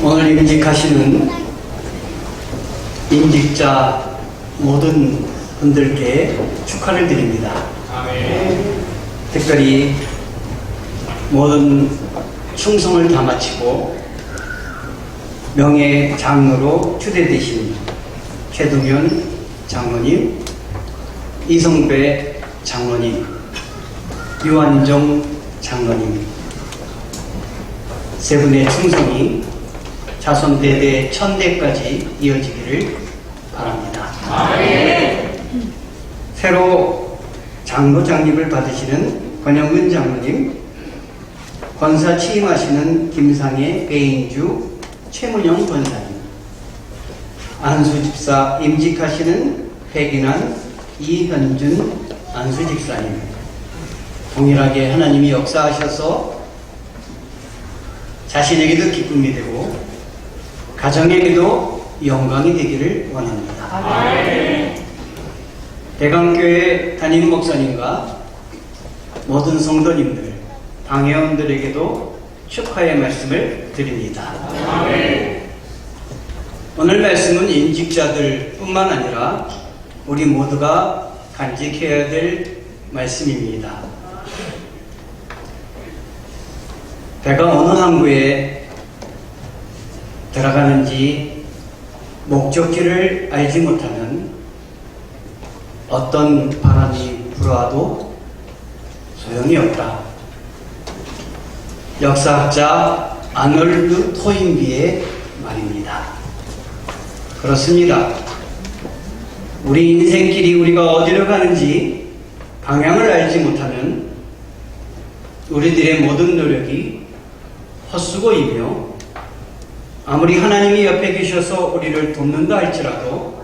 오늘 임직하시는 임직자 모든 분들께 축하를 드립니다. 아멘. 특별히 모든 충성을 다 마치고 명예 장로로 추대되신 최동현 장로님, 이성배 장로님, 유한정 장로님 세 분의 충성이 자손 대대 천대까지 이어지기를 바랍니다. 아멘. 새로 장로 장립을 받으시는 권영근 장로님, 권사 취임하시는 김상혜 배인주 최문영 권사님, 안수집사 임직하시는 회긴한 이현준 안수집사님, 동일하게 하나님이 역사하셔서 자신에게도 기쁨이 되고 가정에게도 영광이 되기를 원합니다. 아멘. 대강교회 담임 목사님과 모든 성도님들, 당회원들에게도 축하의 말씀을 드립니다. 아멘. 오늘 말씀은 임직자들 뿐만 아니라 우리 모두가 간직해야 될 말씀입니다. 배가 어느 항구에 들어가는지 목적지를 알지 못하면 어떤 바람이 불어와도 소용이 없다. 역사학자 아놀드 토인비의 말입니다. 그렇습니다. 우리 인생길이 우리가 어디로 가는지 방향을 알지 못하면 우리들의 모든 노력이 헛수고이며 아무리 하나님이 옆에 계셔서 우리를 돕는다 할지라도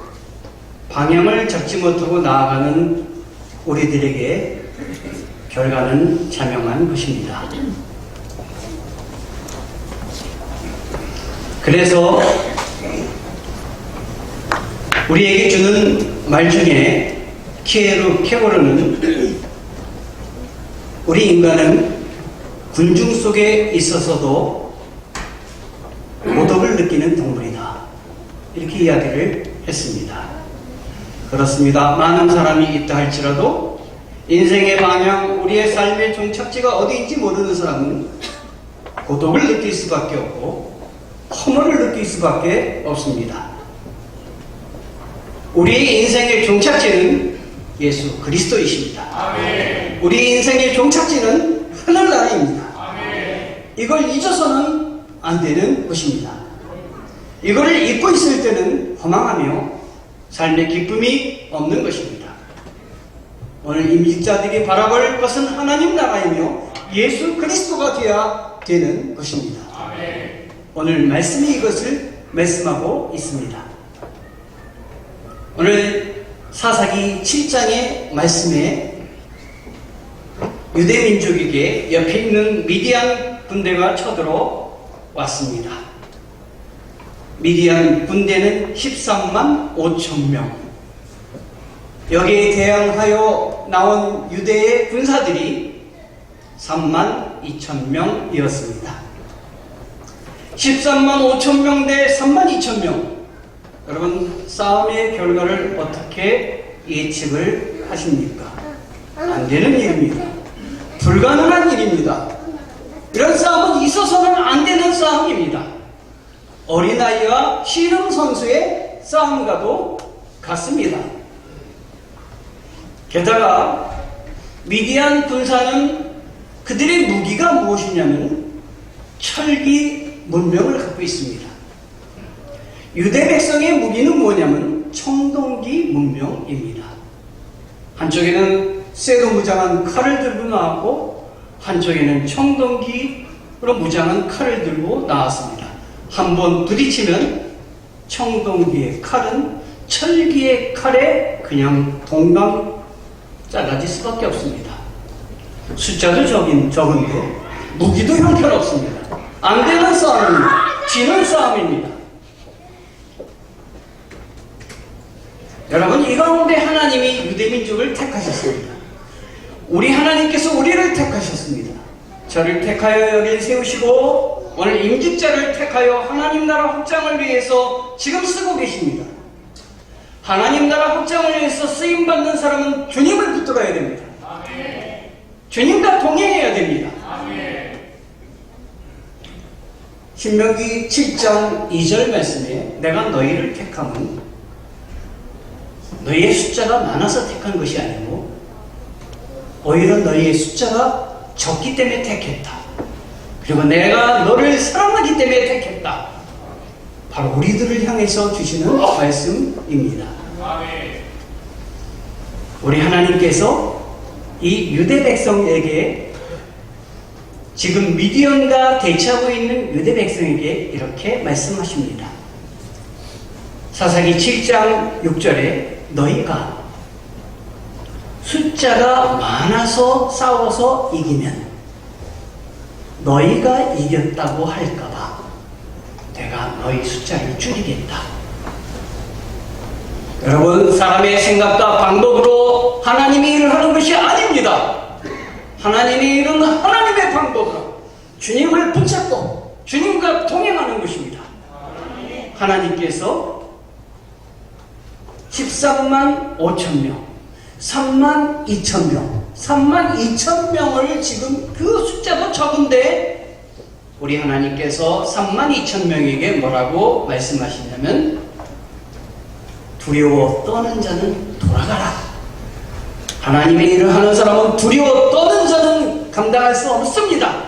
방향을 잡지 못하고 나아가는 우리들에게 결과는 자명한 것입니다. 그래서 우리에게 주는 말 중에 케오르는 우리 인간은 군중 속에 있어서도 고독을 느끼는 동물이다. 이렇게 이야기를 했습니다. 그렇습니다. 많은 사람이 있다 할지라도 인생의 방향, 우리의 삶의 종착지가 어디인지 모르는 사람은 고독을 느낄 수밖에 없고 허물을 느낄 수밖에 없습니다. 우리의 인생의 종착지는 예수 그리스도이십니다. 아멘. 우리 인생의 종착지는 하늘나라입니다. 아멘. 이걸 잊어서는 안 되는 것입니다. 이거를 잊고 있을 때는 허망하며 삶의 기쁨이 없는 것입니다. 오늘 임직자들이 바라볼 것은 하나님 나라이며 예수 그리스도가 되어야 되는 것입니다. 아멘. 오늘 말씀이 이것을 말씀하고 있습니다. 오늘 사사기 7장의 말씀에 유대민족에게 옆에 있는 미디안 군대가 쳐들어 왔습니다. 미디안 군대는 13만 5천 명. 여기에 대항하여 나온 유대의 군사들이 3만 2천 명이었습니다. 13만 5천 명 대 3만 2천 명. 여러분, 싸움의 결과를 어떻게 예측을 하십니까? 안 되는 일입니다. 불가능한 일입니다. 이런 싸움은 있어서는 안 되는 싸움입니다. 어린아이와 씨름 선수의 싸움과도 같습니다. 게다가 미디안 군사는 그들의 무기가 무엇이냐면 철기 문명을 갖고 있습니다. 유대 백성의 무기는 뭐냐면 청동기 문명입니다. 한쪽에는 쇠로 무장한 칼을 들고 나왔고 한쪽에는 청동기로 무장한 칼을 들고 나왔습니다. 한번 부딪히면 청동기의 칼은 철기의 칼에 그냥 동강 잘라질 수밖에 없습니다. 숫자도 적은데 무기도 형편없습니다. 안 되는 싸움입니다. 지는 싸움입니다. 여러분, 이 가운데 하나님이 유대민족을 택하셨습니다. 우리 하나님께서 우리를 택하셨습니다. 저를 택하여 여기에 세우시고 오늘 임직자를 택하여 하나님 나라 확장을 위해서 지금 쓰고 계십니다. 하나님 나라 확장을 위해서 쓰임받는 사람은 주님을 붙들어야 됩니다. 주님과 동행해야 됩니다. 신명기 7장 2절 말씀에 내가 너희를 택함은 너희의 숫자가 많아서 택한 것이 아니고 오히려 너희의 숫자가 적기 때문에 택했다. 그리고 내가 너를 사랑하기 때문에 택했다. 바로 우리들을 향해서 주시는 말씀입니다. 우리 하나님께서 이 유대 백성에게 지금 미디언과 대치하고 있는 유대 백성에게 이렇게 말씀하십니다. 사사기 7장 6절에 너희가 숫자가 많아서 싸워서 이기면 너희가 이겼다고 할까봐 내가 너희 숫자를 줄이겠다. 여러분, 사람의 생각과 방법으로 하나님의 일을 하는 것이 아닙니다. 하나님의 일은 하나님의 방법으로 주님을 붙잡고 주님과 동행하는 것입니다. 하나님께서 13만 5천 명, 3만 2천 명, 3만 2천 명을 지금 그 숫자도 적은데 우리 하나님께서 3만 2천 명에게 뭐라고 말씀하시냐면 두려워 떠는 자는 돌아가라. 하나님의 일을 하는 사람은 두려워 떠는 자는 감당할 수 없습니다.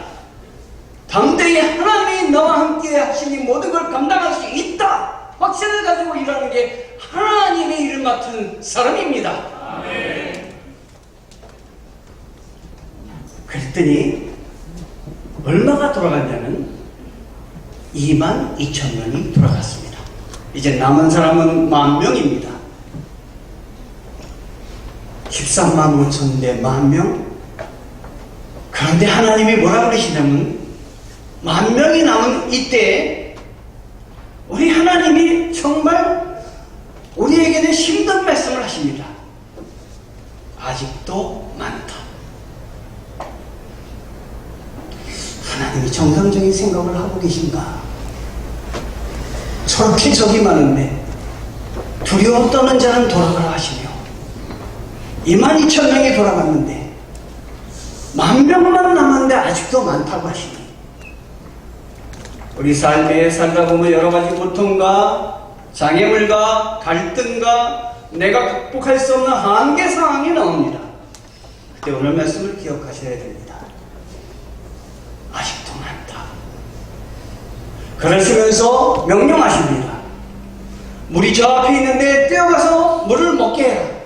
담대히 하나님이 너와 함께 하시니 모든 걸 감당할 수 있다. 확신을 가지고 일하는 게 하나님의 일을 맡은 사람입니다. 아멘. 그랬더니 얼마가 돌아갔냐면 2만 2천 명이 돌아갔습니다. 이제 남은 사람은 10,000명입니다. 13만 5천 대 10,000명. 그런데 하나님이 뭐라 그러시냐면 10,000명이 남은 이때 우리 하나님이 정말 우리에게는 힘든 말씀을 하십니다. 아직도 많다. 하나님이 정상적인 생각을 하고 계신가? 저렇게 적이 많은데 두려워 떠는 자는 돌아가라 하시며 22,000명이 돌아갔는데 10,000명만 남았는데 아직도 많다고 하시니 우리 삶에 살다 보면 여러 가지 고통과 장애물과 갈등과 내가 극복할 수 없는 한계 상황이 나옵니다. 그때 오늘 말씀을 기억하셔야 됩니다. 아직도 많다. 그러시면서 명령하십니다. 물이 저 앞에 있는데 뛰어가서 물을 먹게 해라.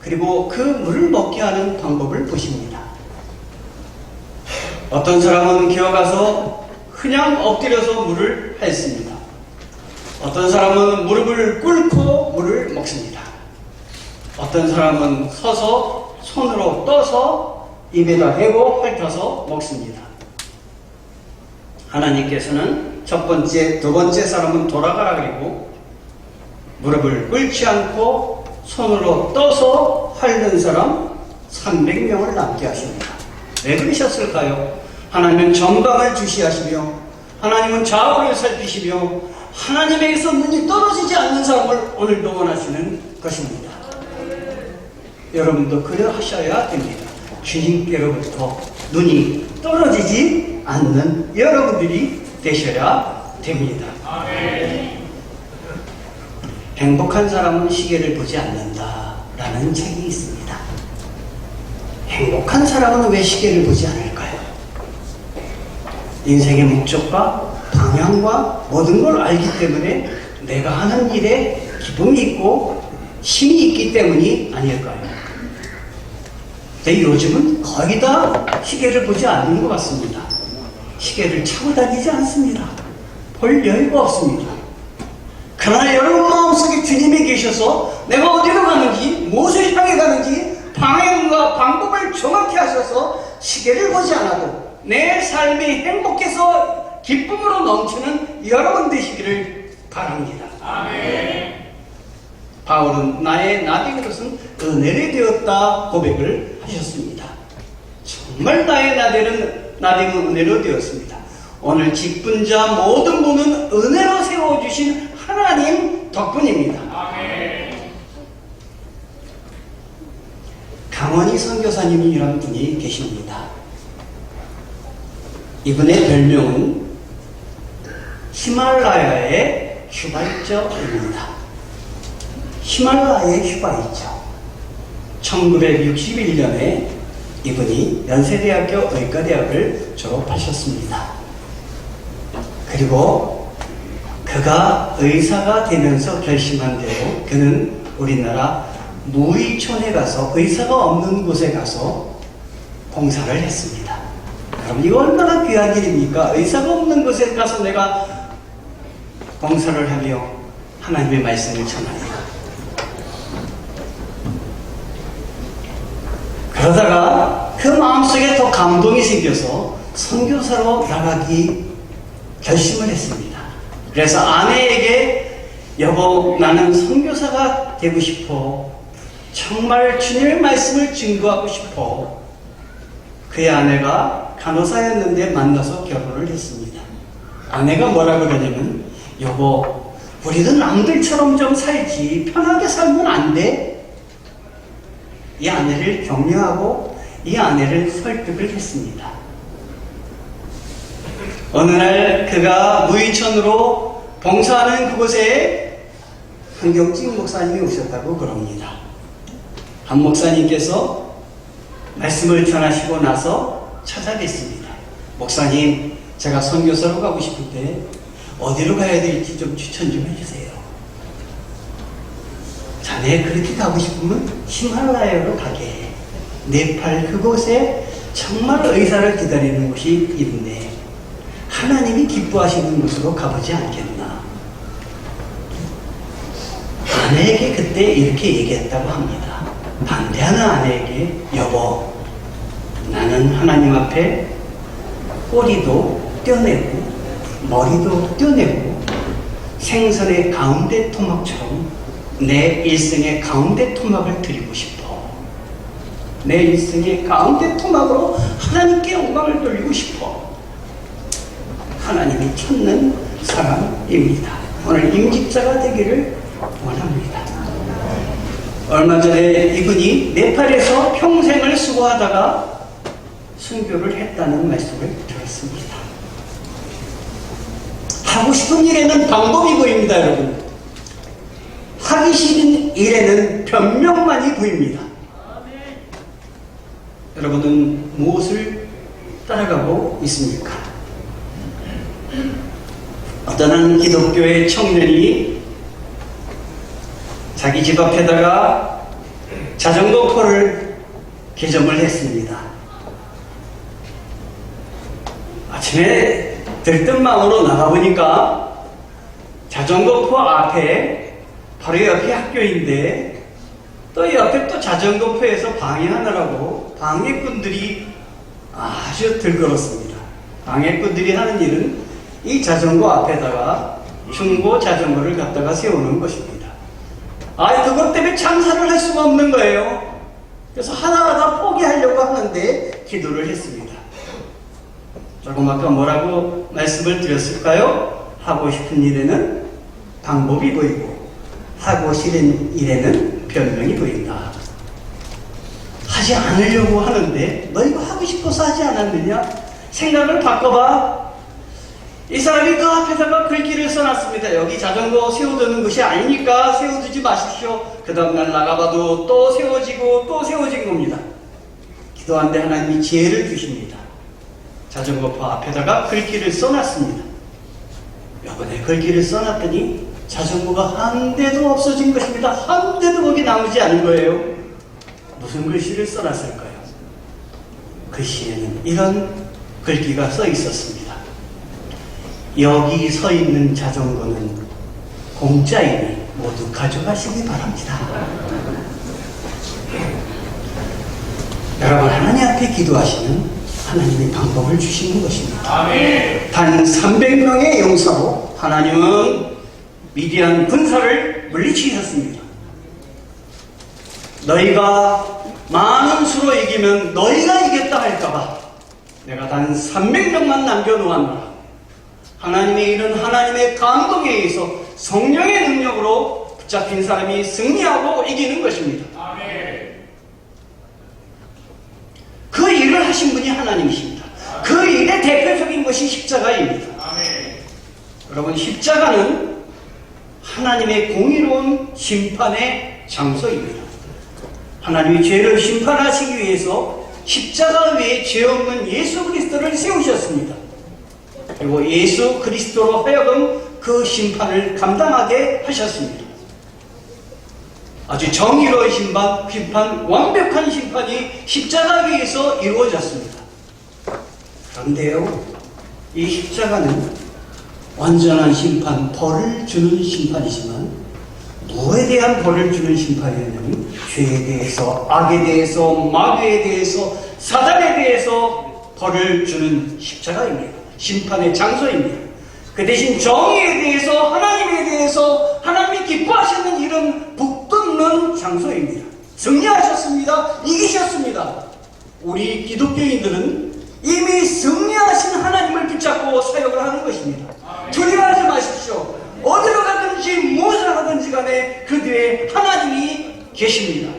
그리고 그 물을 먹게 하는 방법을 보십니다. 어떤 사람은 기어가서 그냥 엎드려서 물을 핥습니다. 어떤 사람은 무릎을 꿇고 물을 먹습니다. 어떤 사람은 서서 손으로 떠서 입에다 대고 핥아서 먹습니다. 하나님께서는 첫 번째, 두 번째 사람은 돌아가라 그리고 무릎을 꿇지 않고 손으로 떠서 핥는 사람 300명을 남게 하십니다. 왜 그러셨을까요? 하나님은 정강을 주시하시며 하나님은 좌우를 살피시며 하나님에게서 눈이 떨어지지 않는 사람을 오늘도 원하시는 것입니다. 여러분도 그러하셔야 됩니다. 주님께로부터 눈이 떨어지지 않는 여러분들이 되셔야 됩니다. 행복한 사람은 시계를 보지 않는다 라는 책이 있습니다. 행복한 사람은 왜 시계를 보지 않을까요? 인생의 목적과 방향과 모든 걸 알기 때문에 내가 하는 일에 기쁨이 있고 힘이 있기 때문이 아닐까요? 근데 요즘은 거의 다 시계를 보지 않는 것 같습니다. 시계를 차고 다니지 않습니다. 볼 여유가 없습니다. 그러나 여러분 마음속에 주님이 계셔서 내가 어디로 가는지 무엇을 향해 가는지 방향과 방법을 정확히 하셔서 시계를 보지 않아도 내 삶이 행복해서 기쁨으로 넘치는 여러분 되시기를 바랍니다. 아멘. 바울은 나의 나대것은 은혜를 되었다 고백을 하셨습니다. 정말 나의 나대는 은혜로 되었습니다. 오늘 기쁜 자 모든 분은 은혜로 세워주신 하나님 덕분입니다. 강원희 선교사님이라는 분이 계십니다. 이분의 별명은 히말라야의 휘발처입니다. 히말라야의 휘발이죠. 1961년에 이분이 연세대학교 의과대학을 졸업하셨습니다. 그리고 그가 의사가 되면서 결심한 대로 그는 우리나라 무의촌에 가서 의사가 없는 곳에 가서 봉사를 했습니다. 여러분, 이거 얼마나 귀한 일입니까? 의사가 없는 곳에 가서 내가 봉사를 하며 하나님의 말씀을 전하니까. 그러다가 그 마음속에 더 감동이 생겨서 선교사로 나가기 결심을 했습니다. 그래서 아내에게 여보, 나는 선교사가 되고 싶어. 정말 주님의 말씀을 증거하고 싶어. 그의 아내가 간호사였는데 만나서 결혼을 했습니다. 아내가 뭐라 그러냐면, 여보, 우리도 남들처럼 좀 살지. 편하게 살면 안 돼? 이 아내를 격려하고 이 아내를 설득을 했습니다. 어느 날 그가 무의천으로 봉사하는 그곳에 한경직 목사님이 오셨다고 그럽니다. 한 목사님께서 말씀을 전하시고 나서 찾아뵙습니다. 목사님, 제가 선교사로 가고 싶은데 어디로 가야 될지 좀 추천 좀 해주세요. 자네 그렇게 가고 싶으면 히말라야로 가게 해. 네팔 그곳에 정말 의사를 기다리는 곳이 있는데 하나님이 기뻐하시는 곳으로 가보지 않겠나. 아내에게 그때 이렇게 얘기했다고 합니다. 반대하는 아내에게, 여보, 나는 하나님 앞에 꼬리도 떼어내고 머리도 떼어내고 생선의 가운데 토막처럼 내 일생의 가운데 토막을 드리고 싶어. 내 일생의 가운데 토막으로 하나님께 영광을 돌리고 싶어. 하나님이 찾는 사람입니다. 오늘 임직자가 되기를 원합니다. 얼마 전에 이분이 네팔에서 평생을 수고하다가 순교를 했다는 말씀을 들었습니다. 하고 싶은 일에는 방법이 보입니다, 여러분. 하기 싫은 일에는 변명만이 보입니다. 여러분은 무엇을 따라가고 있습니까? 어떤 한 기독교의 청년이 자기 집 앞에다가 자전거포를 개점을 했습니다. 아침에 들뜬 마음으로 나가보니까 자전거포 앞에 바로 옆에 학교인데 또 옆에 또 자전거포에서 방해하느라고 방해꾼들이 아주 들끓었습니다. 방해꾼들이 하는 일은 이 자전거 앞에다가 중고 자전거를 갖다가 세우는 것입니다. 그것 때문에 장사를 할 수가 없는 거예요. 그래서 하나하나 포기하려고 하는데 기도를 했습니다. 조금 아까 뭐라고 말씀을 드렸을까요? 하고 싶은 일에는 방법이 보이고 하고 싫은 일에는 변명이 보인다. 하지 않으려고 하는데 너 이거 하고 싶어서 하지 않았느냐? 생각을 바꿔봐. 이 사람이 그 앞에다가 글귀를 써놨습니다. 여기 자전거 세워두는 곳이 아니니까 세워두지 마십시오. 그 다음날 나가봐도 또 세워지고 또 세워진 겁니다. 기도하는데 하나님이 지혜를 주십니다. 자전거포 앞에다가 글귀를 써놨습니다. 요번에 글귀를 써놨더니 자전거가 한 대도 없어진 것입니다. 한 대도 거기 남지 않은 거예요. 무슨 글씨를 써놨을까요? 글씨에는 이런 글귀가 써 있었습니다. 여기 서 있는 자전거는 공짜이니 모두 가져가시기 바랍니다. 여러분, 하나님 앞에 기도하시면 하나님이 방법을 주시는 것입니다. 아멘. 단 300명의 용사로 하나님은 미디안 군사를 물리치셨습니다. 너희가 많은 수로 이기면 너희가 이겼다 할까봐 내가 단 300명만 남겨놓았노라. 하나님의 일은 하나님의 감동에 의해서 성령의 능력으로 붙잡힌 사람이 승리하고 이기는 것입니다. 그 일을 하신 분이 하나님이십니다. 그 일의 대표적인 것이 십자가입니다. 여러분, 십자가는 하나님의 공의로운 심판의 장소입니다. 하나님이 죄를 심판하시기 위해서 십자가 위에 죄 없는 예수 그리스도를 세우셨습니다. 그리고 예수 그리스도로 하여금 그 심판을 감당하게 하셨습니다. 아주 정의로운 심판, 완벽한 심판이 십자가 위에서 이루어졌습니다. 그런데요, 이 십자가는 완전한 심판, 벌을 주는 심판이지만 뭐에 대한 벌을 주는 심판이냐면 죄에 대해서, 악에 대해서, 마귀에 대해서, 사단에 대해서 벌을 주는 십자가입니다. 심판의 장소입니다. 그 대신 정의에 대해서, 하나님에 대해서 하나님이 기뻐하시는 일은 북돋는 장소입니다. 승리하셨습니다. 이기셨습니다. 우리 기독교인들은 이미 승리하신 하나님을 붙잡고 사역을 하는 것입니다. 두려워하지 마십시오. 어디로 가든지 무엇을 하든지 간에 그 뒤에 하나님이 계십니다.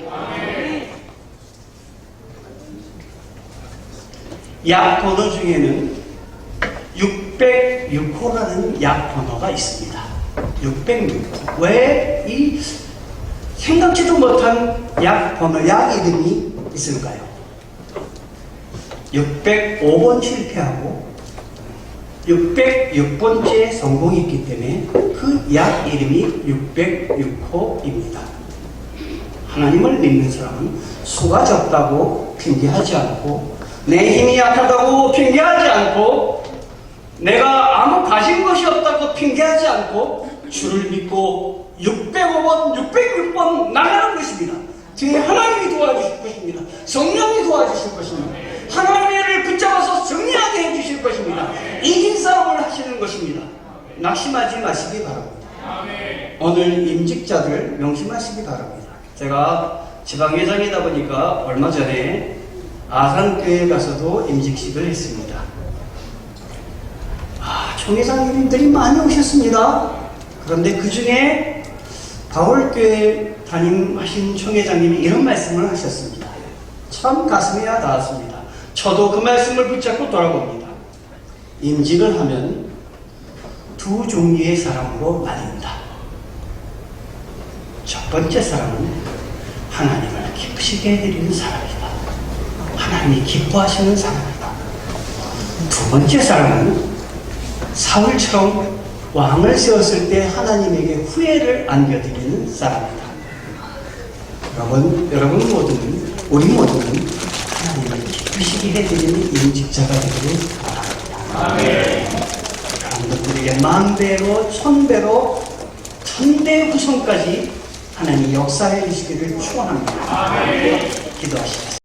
약 번호 중에는 606호라는 약 번호가 있습니다. 606호. 왜 이 생각지도 못한 약 번호, 약 이름이 있을까요? 605번 실패하고 606번째 성공했기 때문에 그 약 이름이 606호입니다. 하나님을 믿는 사람은 수가 적다고 핑계하지 않고, 내 힘이 약하다고 핑계하지 않고, 내가 아무 가진 것이 없다고 핑계하지 않고 주를 믿고 605번, 606번 나가는 것입니다. 뒤에 하나님이 도와주실 것입니다. 성령이 도와주실 것입니다. 하나님의 일을 붙잡아서 승리하게 해주실 것입니다. 이긴 싸움을 하시는 것입니다. 낙심하지 마시기 바랍니다. 오늘 임직자들 명심하시기 바랍니다. 제가 지방회장이다 보니까 얼마 전에 아산교회 가서도 임직식을 했습니다. 총회장님들이 많이 오셨습니다. 그런데 그 중에 바울교회 담임하신 총회장님이 이런 말씀을 하셨습니다. 참 가슴에 닿았습니다. 저도 그 말씀을 붙잡고 돌아봅니다. 임직을 하면 두 종류의 사람으로 나뉩니다. 첫 번째 사람은 하나님을 기쁘시게 해드리는 사람이다. 하나님이 기뻐하시는 사람이다. 두 번째 사람은 사울처럼 왕을 세웠을 때 하나님에게 후회를 안겨드리는 사람이다. 여러분 모두는, 우리 모두는 하나님을 기쁘시게 해드리는 임직자가 되기를 바랍니다. 여러분들에게 만배로, 천배로, 천대 후손까지 하나님이 역사해 주시기를 축원합니다. 기도하시겠습니다.